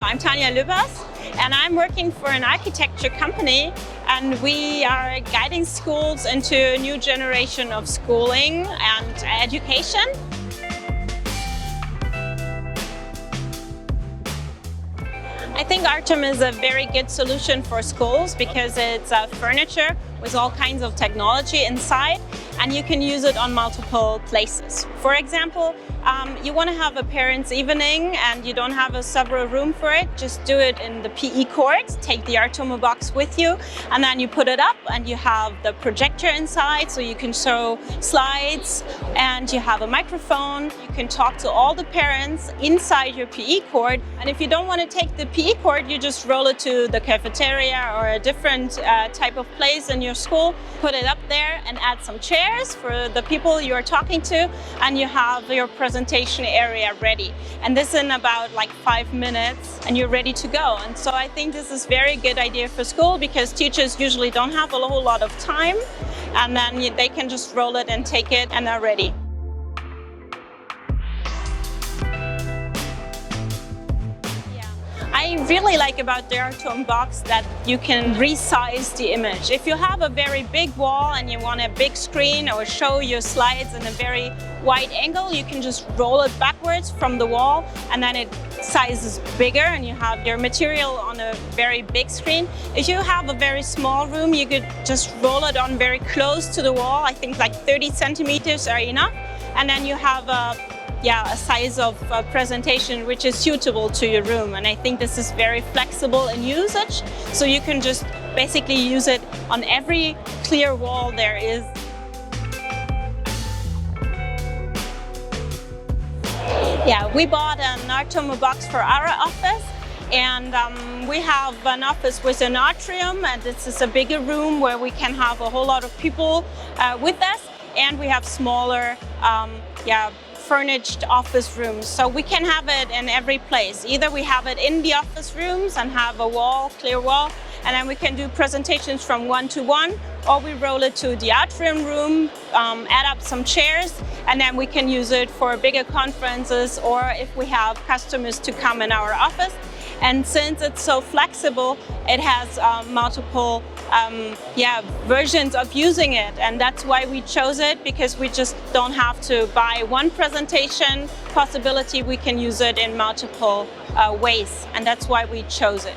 I'm Tanja Lübbers and I'm working for an architecture company, and we are guiding schools into a new generation of schooling and education. I think Artome is a very good solution for schools because it's furniture with all kinds of technology inside, and you can use it on multiple places. For example, you want to have a parents' evening and you don't have a separate room for it, just do it in the PE court, take the Artome box with you, and then you put it up and you have the projector inside so you can show slides, and you have a microphone. You can talk to all the parents inside your PE court, and if you don't want to take the PE court, you just roll it to the cafeteria or a different type of place in your school, put it up there and add some chairs for the people you are talking to, and you have your presentation area ready. And this in about like 5 minutes and you're ready to go. And so I think this is a very good idea for school because teachers usually don't have a whole lot of time, and then they can just roll it and take it and are ready. I really like about the Artome box that you can resize the image. If you have a very big wall and you want a big screen or show your slides in a very wide angle, you can just roll it backwards from the wall and then it sizes bigger and you have your material on a very big screen. If you have a very small room, you could just roll it on very close to the wall. I think like 30 centimeters are enough, and then you have a size of presentation which is suitable to your room. And I think this is very flexible in usage, so you can just basically use it on every clear wall there is. Yeah, we bought an Artome box for our office, and we have an office with an atrium, and this is a bigger room where we can have a whole lot of people with us, and we have smaller furnished office rooms, so we can have it in every place. Either we have it in the office rooms and have a wall, clear wall, and then we can do presentations from one-to-one, or we roll it to the atrium room, add up some chairs, and then we can use it for bigger conferences or if we have customers to come in our office. And since it's so flexible, it has multiple versions of using it, and that's why we chose it, because we just don't have to buy one presentation possibility. We can use it in multiple ways, and that's why we chose it.